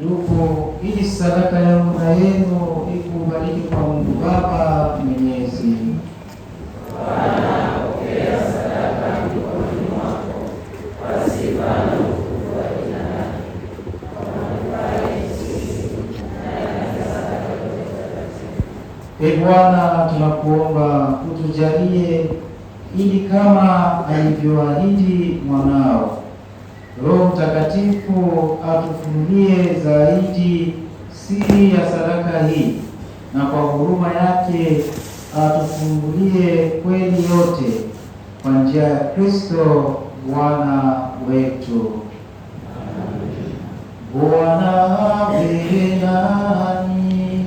Ndugu, ili sadaka yangu na yenu ikubaliki kwa Mungu Baba Mwenyezi. Bwana, pokea sadaka mikononi mwako kwa sifa na utukufu wa jina lake, kwa manufaa yetu sisi na ya sadaka yote takatifu. Ee Bwana, tunakuomba utujalie, ili kama alivyoahidi mwanao Roho Mtakatifu atufunulie zaidi siri ya sadaka hii, na kwa huruma yake atufungulie kweli yote kwa njia ya Kristo Bwana wetu. Bwana awe nanyi.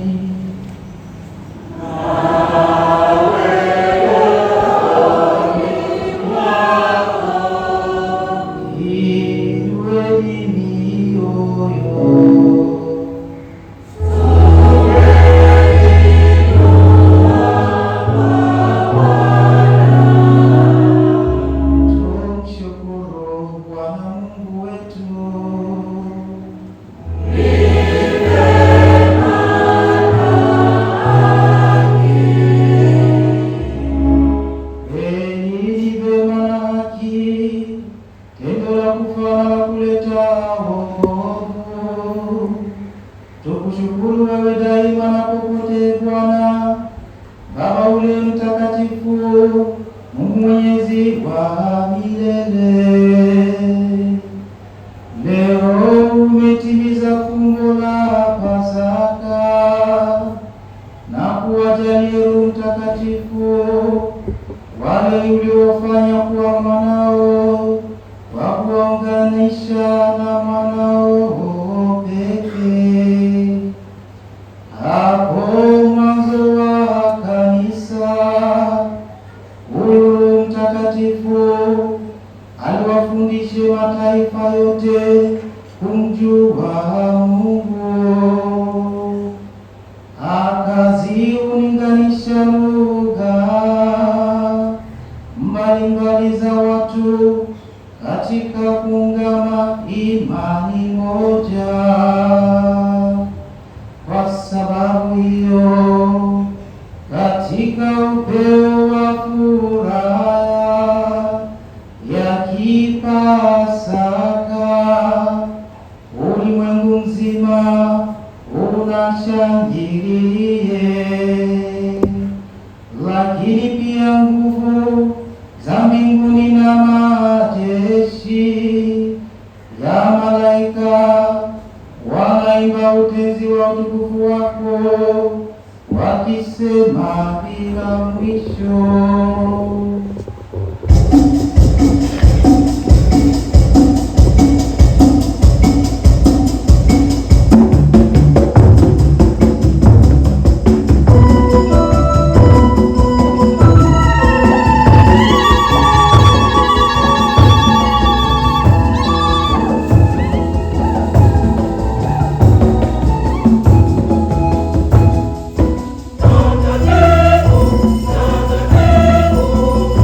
Tukushukuru wewe daima na popote, Bwana Baba ule mtakatifu, Mungu mwenyezi wa milele. Leo umetimiza fungo la Pasaka na kuwajalia Roho Mtakatifu wale uliofanya kuwa mwanao, kwa kuwaunganisha na mwanao pekee. Hapo mwanzo wa kanisa, huyu Mtakatifu aliwafundisha mataifa yote kumjua Mungu, akaziunganisha lugha mbalimbali za watu katika kuungama imani moja. Kwa sababu hiyo, katika upeo wa furaha ya Kipasaka, ulimwengu mzima unashangilie, lakini pia nguvu za mbinguni na majeshi ya malaika wanaimba utenzi wa utukufu wako, wakisema bila mwisho. Takatifu,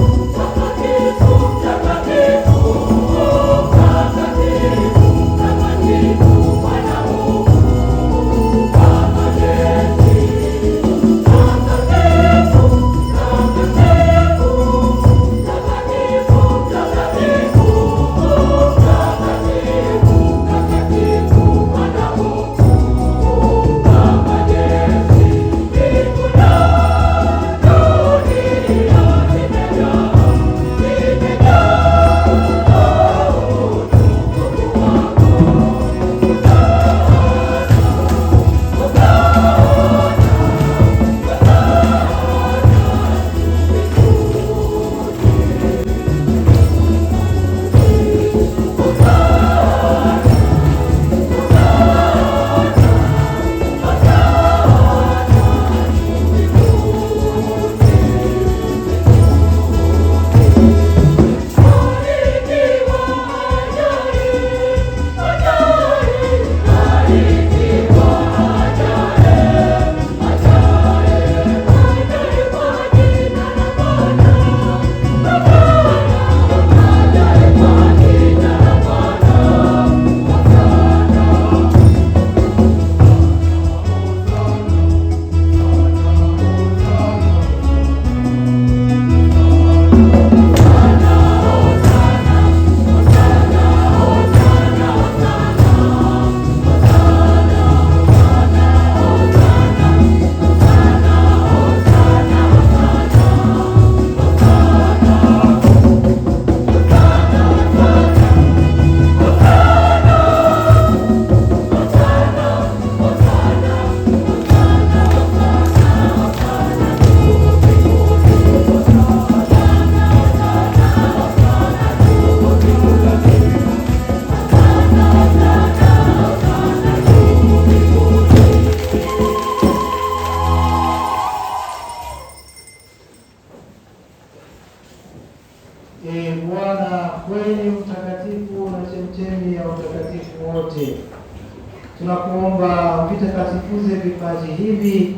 tunakuomba vitakatifuze vipaji hivi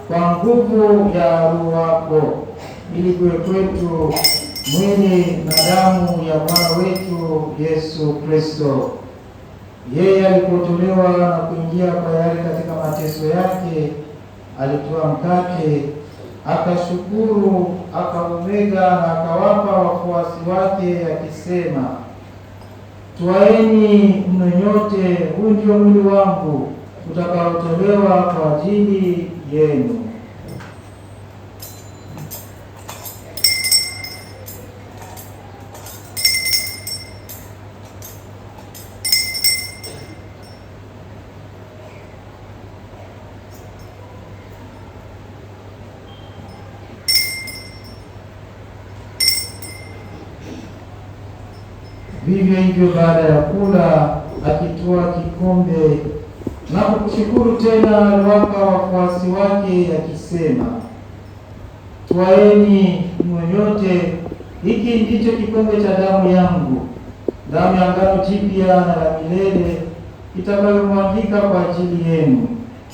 kwa nguvu ya Roho wako, ili kuwe kwetu mwili na damu ya Bwana wetu Yesu Kristo. Yeye alipotolewa na kuingia kwa yale katika mateso yake, alitoa mkate, akashukuru, akaumega na akawapa wafuasi wake akisema, twaeni mnywe nyote, huu ndio mwili wangu utakaotolewa kwa ajili yenu. Vivyo hivyo baada ya kula, akitwaa kikombe na kukushukuru tena, aliwapa wafuasi wake akisema, twaeni mnywe nyote, hiki ndicho kikombe cha damu yangu, damu ya agano jipya na la milele, itakayomwagika kwa ajili yenu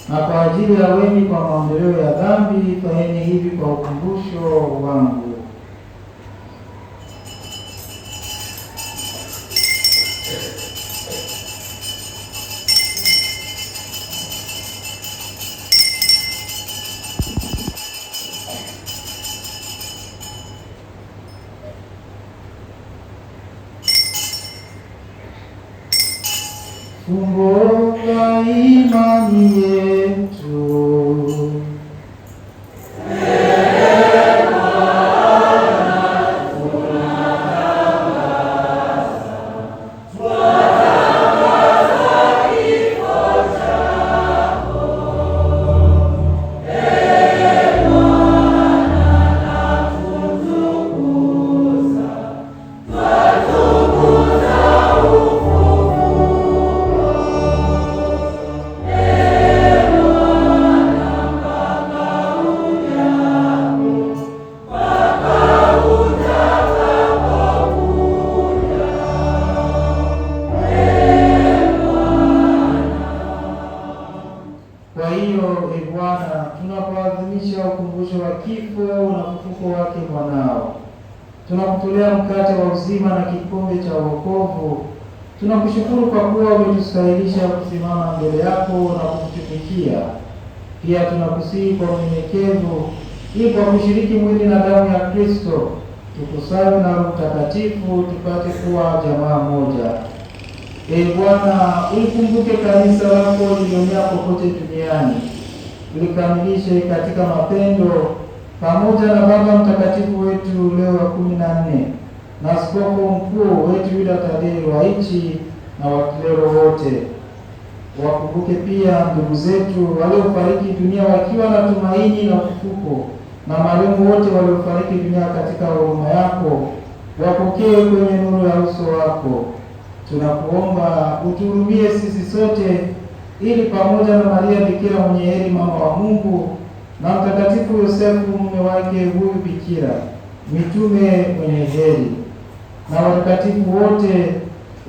na kwa ajili ya wengi kwa maondoleo ya dhambi. Fanyeni hivi kwa ukumbusho wangu. Fumbo la imani yetu. Kwa hiyo, Bwana, tunapoadhimisha ukumbusho wa kifo na ufufuko wake mwanao, tunakutolea mkate wa uzima na kikombe cha wokovu. Tunakushukuru kwa kuwa umetustahilisha kusimama mbele yako na kukutumikia. Pia tunakusihi kwa unyenyekevu, ili kwa kushiriki mwili na damu ya Kristo tukusanywe na Roho Mtakatifu tupate kuwa jamaa moja. Bwana, ulikumbuke kanisa lako lilionea popote duniani, ulikamilishe katika mapendo, pamoja na Baba Mtakatifu wetu Leo wa 14 na askofu mkuu wetu Yuda Tadei Ruwa'ichi na wakilero wote. Wakumbuke pia ndugu zetu waliofariki dunia wakiwa na tumaini na ufufuko, na marehemu wote waliofariki dunia katika huruma yako, wapokee kwenye nuru ya uso wako. Tunakuomba utuhurumie sisi sote, ili pamoja na Maria Bikira mwenye heri, mama wa Mungu, na Mtakatifu Yosefu mume wake huyu bikira, mitume mwenye heri, na watakatifu wote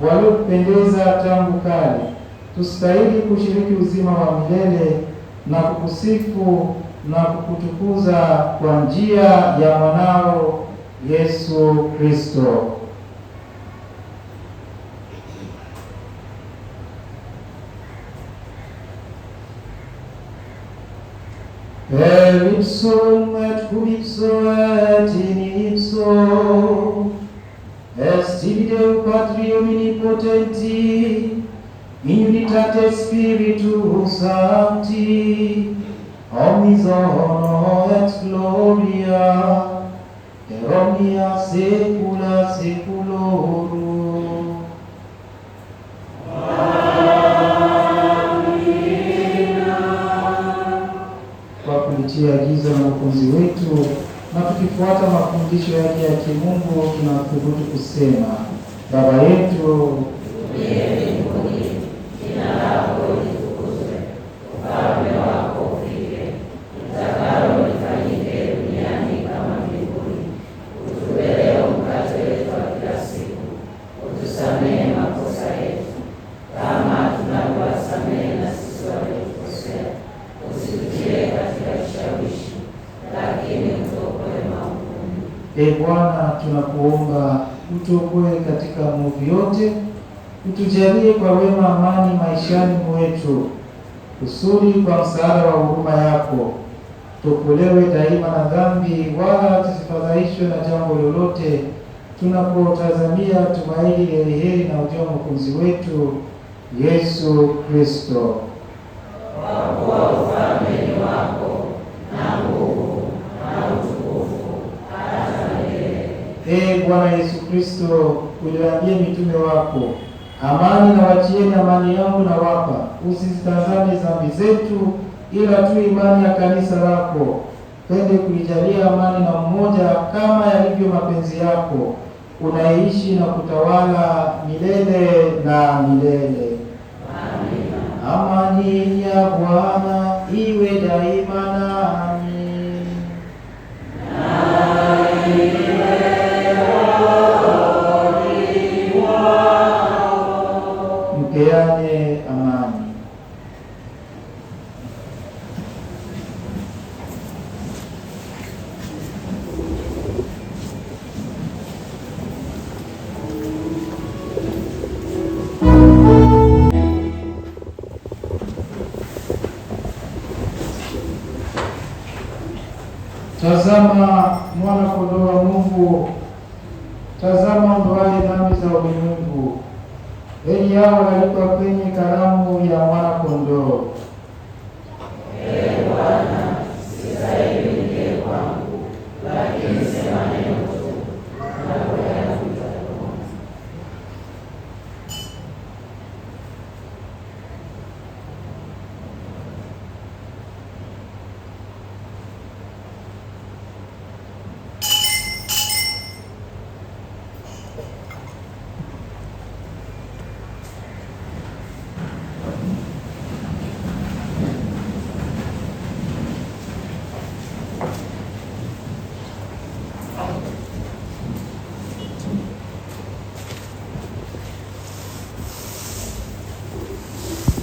waliokupendeza tangu kale, tustahili kushiriki uzima wa milele na kukusifu na kukutukuza kwa njia ya mwanao Yesu Kristo. Per ipsum et cum ipso et in ipso est tibi Deo Patri omnipotenti, in unitate Spiritus Sancti, omnis honor et gloria per omnia saecula saeculorum. Kupitia agizo la Mwokozi wetu na tukifuata mafundisho yake ya kimungu, tunathubutu kusema: Baba yetu uliye mbinguni, jina lako litukuzwe, ufalme wako ufike, utakalo lifanyike duniani kama mbinguni. Utupe leo mkate wetu wa kila siku, utusamehe makosa yetu kama tunavyowasamehe na Bwana, tunakuomba utuokoe katika maovu yote, utujalie kwa wema amani maishani mwetu, kusudi kwa msaada wa huruma yako tuokolewe daima na dhambi, wala tusifadhaishwe na jambo lolote, tunapotazamia tumaini lenye heri na ujio wa Mwokozi wetu Yesu Kristo. Kwa kuwa ufalme ni wako na nguvu na utukufu hata milele. Bwana Yesu Kristo, uliwaambia mitume wako, amani nawachieni, amani yangu nawapa, usizitazame dhambi zetu, ila tu imani ya kanisa lako. Pende kuijalia amani na mmoja kama yalivyo mapenzi yako, unaishi na kutawala milele na milele. Amina. Amani ya Bwana iwe daima nami. Mpeane amani. Tazama mwana kondoo wa Mungu, tazama ondoaye dhambi za ulimwengu. Heri yao walikuwa kwenye karamu ya mwana kondoo.